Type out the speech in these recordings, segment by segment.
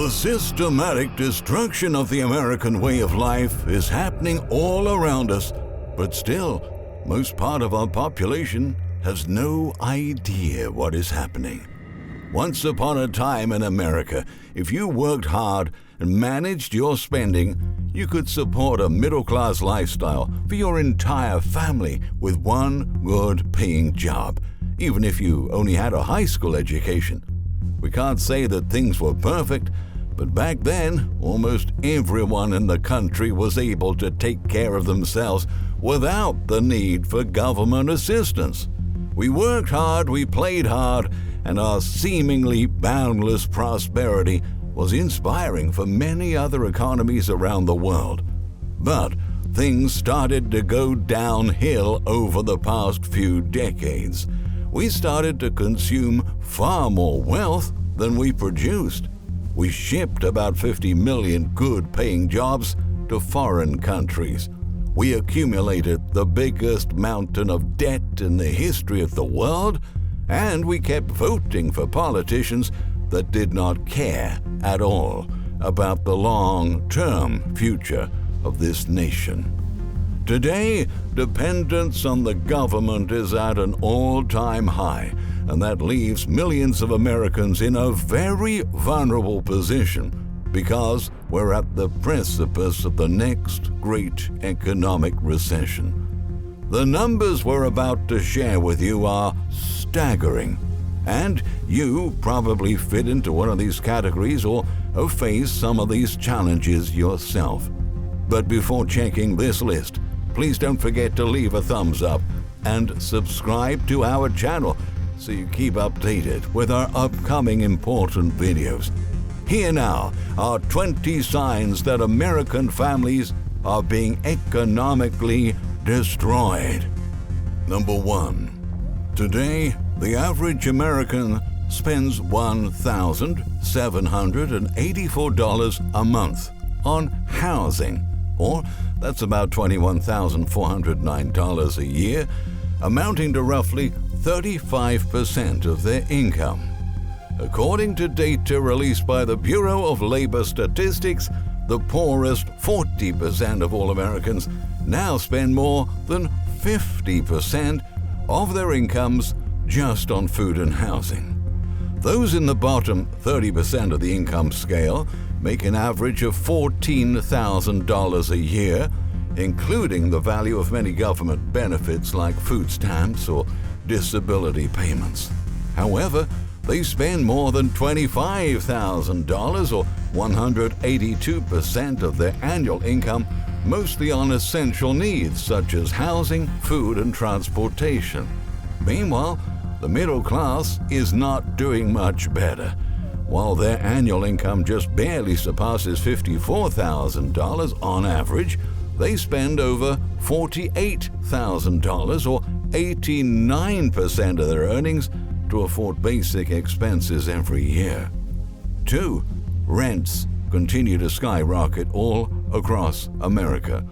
The systematic destruction of the American way of life is happening all around us, but still, most part of our population has no idea what is happening. Once upon a time in America, if you worked hard and managed your spending, you could support a middle-class lifestyle for your entire family with one good-paying job, even if you only had a high school education. We can't say that things were perfect, but back then, almost everyone in the country was able to take care of themselves without the need for government assistance. We worked hard, we played hard, and our seemingly boundless prosperity was inspiring for many other economies around the world. But things started to go downhill over the past few decades. We started to consume far more wealth than we produced. We shipped about 50 million good-paying jobs to foreign countries. We accumulated the biggest mountain of debt in the history of the world, and we kept voting for politicians that did not care at all about the long-term future of this nation. Today, dependence on the government is at an all-time high, and that leaves millions of Americans in a very vulnerable position because we're at the precipice of the next great economic recession. The numbers we're about to share with you are staggering, and you probably fit into one of these categories or have faced some of these challenges yourself. But before checking this list, please don't forget to leave a thumbs up and subscribe to our channel so you keep updated with our upcoming important videos. Here now are 20 signs that American families are being economically destroyed. Number 1. Today, the average American spends $1,784 a month on housing, or that's about $21,409 a year, amounting to roughly 35% of their income. According to data released by the Bureau of Labor Statistics, the poorest 40% of all Americans now spend more than 50% of their incomes just on food and housing. Those in the bottom 30% of the income scale make an average of $14,000 a year, including the value of many government benefits like food stamps or disability payments. However, they spend more than $25,000 or 182% of their annual income mostly on essential needs such as housing, food, and transportation. Meanwhile, the middle class is not doing much better. While their annual income just barely surpasses $54,000 on average, they spend over $48,000 or 89% of their earnings to afford basic expenses every year. 2. Rents continue to skyrocket all across America.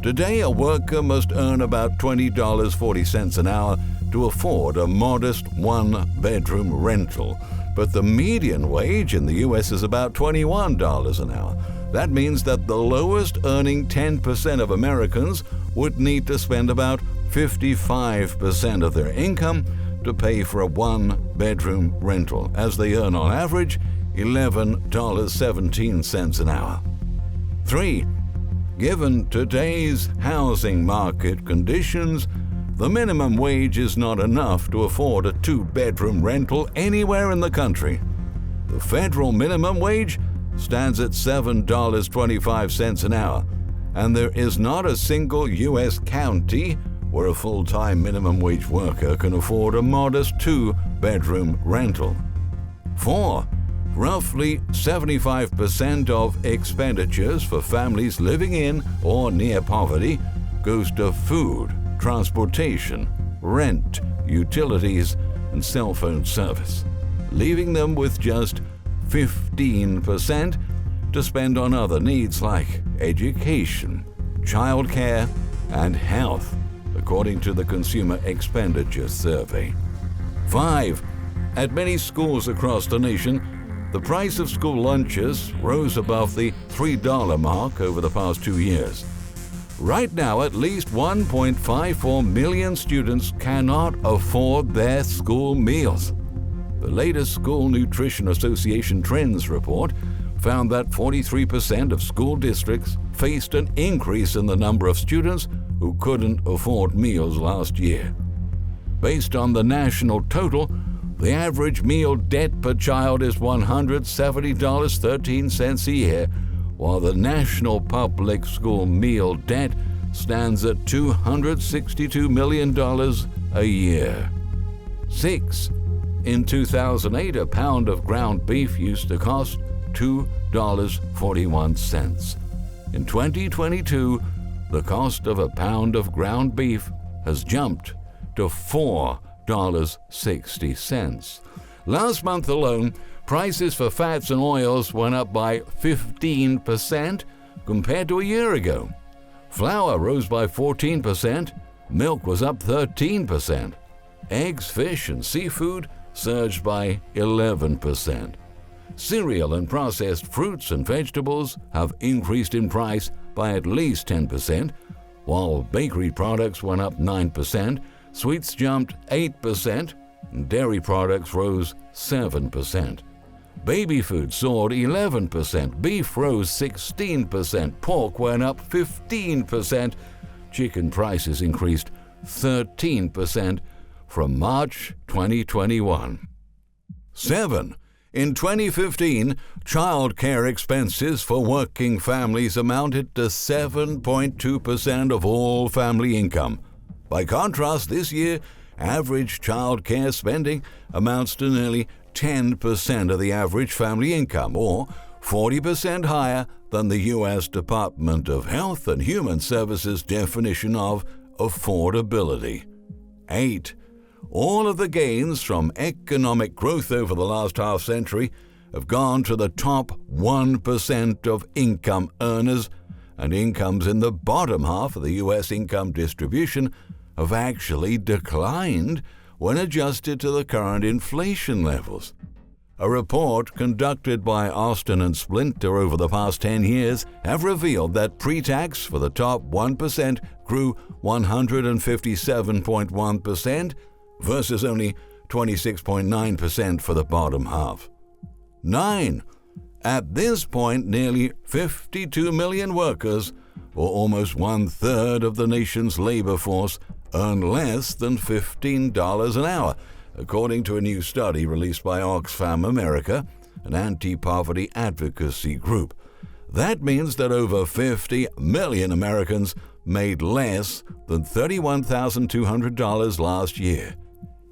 Today, a worker must earn about $20.40 an hour to afford a modest one-bedroom rental, but the median wage in the U.S. is about $21 an hour. That means that the lowest earning 10% of Americans would need to spend about 55% of their income to pay for a one-bedroom rental, as they earn on average $11.17 an hour. 3. Given today's housing market conditions, the minimum wage is not enough to afford a two-bedroom rental anywhere in the country. The federal minimum wage stands at $7.25 an hour, and there is not a single U.S. county where a full-time minimum wage worker can afford a modest two-bedroom rental. 4. Roughly 75% of expenditures for families living in or near poverty goes to food, transportation, rent, utilities, and cell phone service, leaving them with just 15% to spend on other needs like education, childcare, and health, according to the Consumer Expenditure Survey. 5. At many schools across the nation, The price of school lunches rose above the $3 mark over the past 2 years. Right now, at least 1.54 million students cannot afford their school meals. The latest School Nutrition Association Trends report found that 43% of school districts faced an increase in the number of students who couldn't afford meals last year. Based on the national total, the average meal debt per child is $170.13 a year, while the national public school meal debt stands at $262 million a year. 6. In 2008, a pound of ground beef used to cost $2.41. In 2022, the cost of a pound of ground beef has jumped to $4.60. Last month alone, prices for fats and oils went up by 15% compared to a year ago. Flour rose by 14%, milk was up 13%. Eggs, fish, and seafood surged by 11%. Cereal and processed fruits and vegetables have increased in price by at least 10%, while bakery products went up 9%, sweets jumped 8%, and dairy products rose 7%. Baby food soared 11%, beef rose 16%, pork went up 15%, chicken prices increased 13% from March 2021. 7. In 2015, child care expenses for working families amounted to 7.2% of all family income. By contrast, this year, average child care spending amounts to nearly 10% of the average family income, or 40% higher than the U.S. Department of Health and Human Services definition of affordability. 8. All of the gains from economic growth over the last half-century have gone to the top 1% of income earners, and incomes in the bottom half of the U.S. income distribution have actually declined when adjusted to the current inflation levels. A report conducted by Austin and Splinter over the past 10 years have revealed that pre-tax for the top 1% grew 157.1%, versus only 26.9% for the bottom half. 9. At this point, nearly 52 million workers, or almost one-third of the nation's labor force, earn less than $15 an hour, according to a new study released by Oxfam America, an anti-poverty advocacy group. That means that over 50 million Americans made less than $31,200 last year.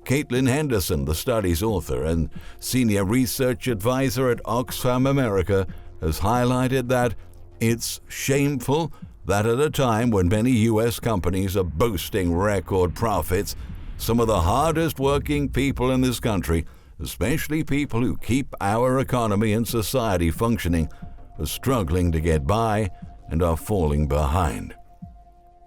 Caitlin Henderson, the study's author and senior research advisor at Oxfam America, has highlighted that it's shameful that at a time when many U.S. companies are boasting record profits, some of the hardest working people in this country, especially people who keep our economy and society functioning, are struggling to get by and are falling behind.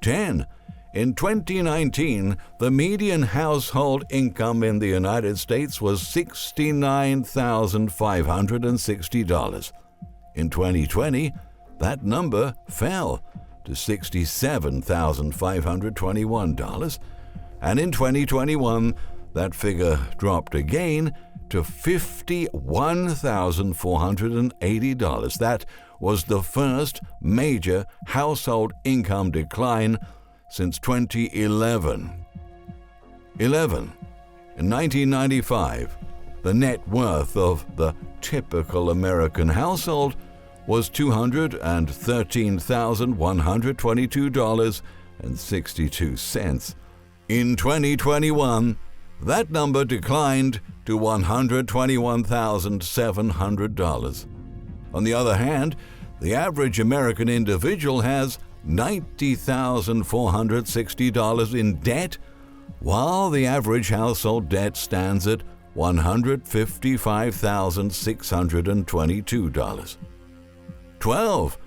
10. In 2019, the median household income in the United States was $69,560. In 2020, that number fell to $67,521, and in 2021, that figure dropped again to $51,480. That was the first major household income decline since 2011. 11. In 1995, the net worth of the typical American household was $213,122.62. In 2021, that number declined to $121,700. On the other hand, the average American individual has $90,460 in debt, while the average household debt stands at $155,622. 12.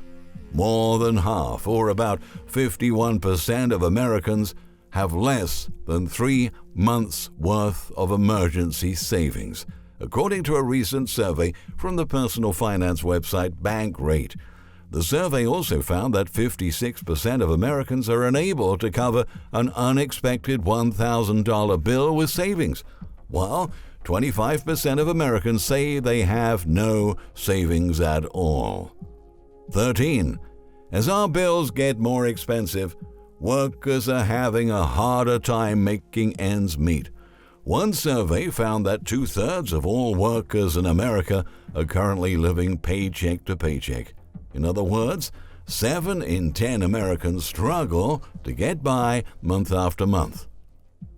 More than half, or about 51% of Americans, have less than 3 months' worth of emergency savings, according to a recent survey from the personal finance website Bankrate. The survey also found that 56% of Americans are unable to cover an unexpected $1,000 bill with savings, while 25% of Americans say they have no savings at all. 13. As our bills get more expensive, workers are having a harder time making ends meet. One survey found that 2/3 of all workers in America are currently living paycheck to paycheck. In other words, 7 in 10 Americans struggle to get by month after month.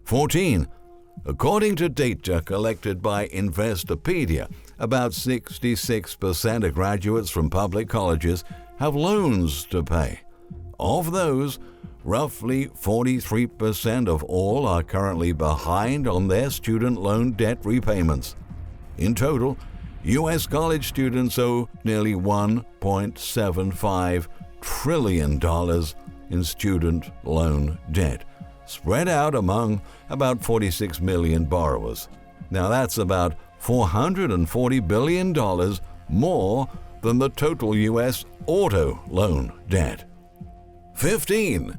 14. According to data collected by Investopedia, about 66% of graduates from public colleges have loans to pay. Of those, roughly 43% of all are currently behind on their student loan debt repayments. In total, U.S. college students owe nearly $1.75 trillion in student loan debt, spread out among about 46 million borrowers. Now that's about $440 billion more than the total U.S. auto loan debt. 15.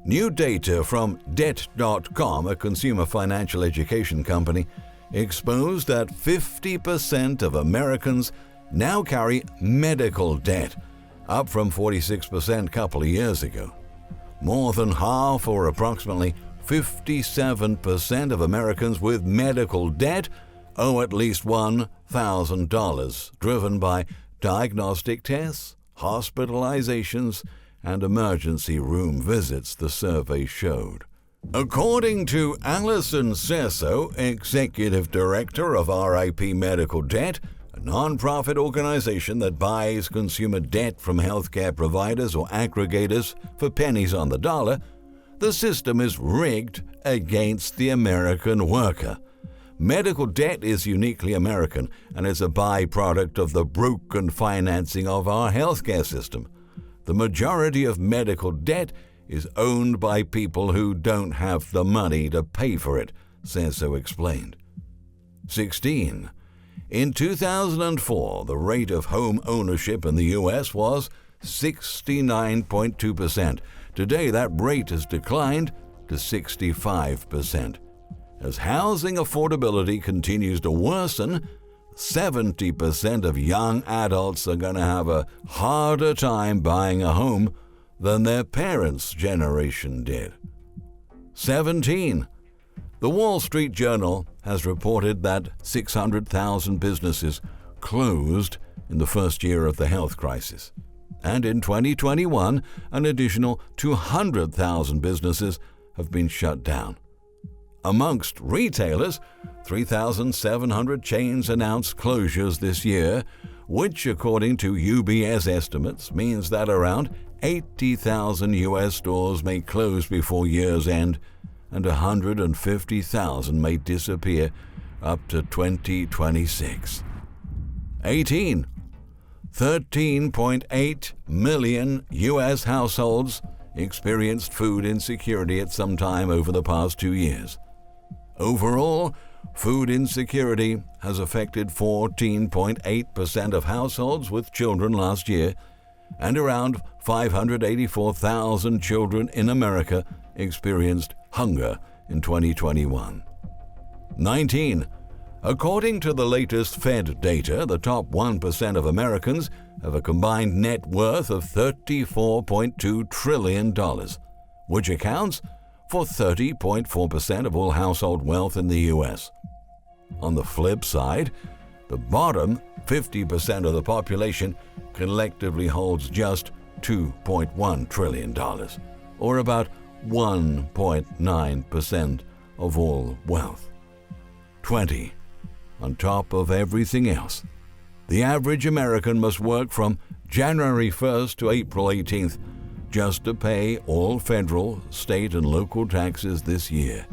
New data from Debt.com, a consumer financial education company, exposed that 50% of Americans now carry medical debt, up from 46% a couple of years ago. More than half, or approximately 57% of Americans with medical debt owe at least $1,000, driven by diagnostic tests, hospitalizations, and emergency room visits, the survey showed. According to Alison Sesso, Executive Director of RIP Medical Debt, a non-profit organization that buys consumer debt from healthcare providers or aggregators for pennies on the dollar, the system is rigged against the American worker. Medical debt is uniquely American and is a byproduct of the broken financing of our healthcare system. The majority of medical debt is owned by people who don't have the money to pay for it, Sesso explained. 16. In 2004, the rate of home ownership in the U.S. was 69.2%. Today, that rate has declined to 65%. As housing affordability continues to worsen, 70% of young adults are going to have a harder time buying a home than their parents' generation did. 17. The Wall Street Journal has reported that 600,000 businesses closed in the first year of the health crisis. And in 2021, an additional 200,000 businesses have been shut down. Amongst retailers, 3,700 chains announced closures this year, which, according to UBS estimates, means that around 80,000 U.S. stores may close before year's end, and 150,000 may disappear up to 2026. 18. 13.8 million U.S. households experienced food insecurity at some time over the past 2 years. Overall, food insecurity has affected 14.8% of households with children last year, and around 584,000 children in America experienced hunger in 2021. 19. According to the latest Fed data, the top 1% of Americans have a combined net worth of $34.2 trillion, which accounts for 30.4% of all household wealth in the U.S. On the flip side, the bottom 50% of the population collectively holds just $2.1 trillion, or about 1.9% of all wealth. 20. On top of everything else, the average American must work from January 1st to April 18th just to pay all federal, state, and local taxes this year.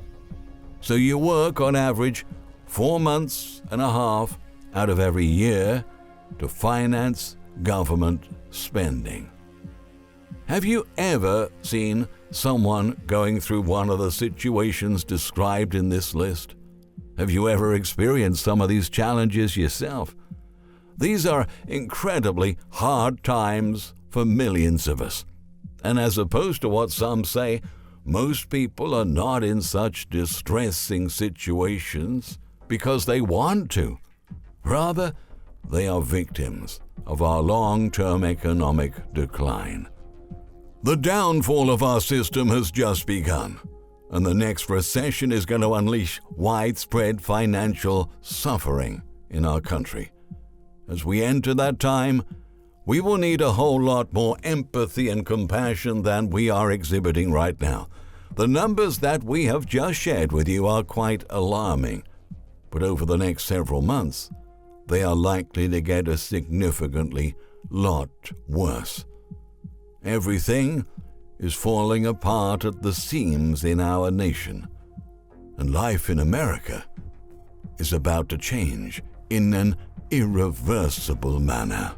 So you work on average 4 months and a half out of every year to finance government spending. Have you ever seen someone going through one of the situations described in this list? Have you ever experienced some of these challenges yourself? These are incredibly hard times for millions of us. And as opposed to what some say, most people are not in such distressing situations because they want to. Rather, they are victims of our long-term economic decline. The downfall of our system has just begun, and the next recession is going to unleash widespread financial suffering in our country. As we enter that time, we will need a whole lot more empathy and compassion than we are exhibiting right now. The numbers that we have just shared with you are quite alarming, but over the next several months, they are likely to get a significantly lot worse. Everything is falling apart at the seams in our nation, and life in America is about to change in an irreversible manner.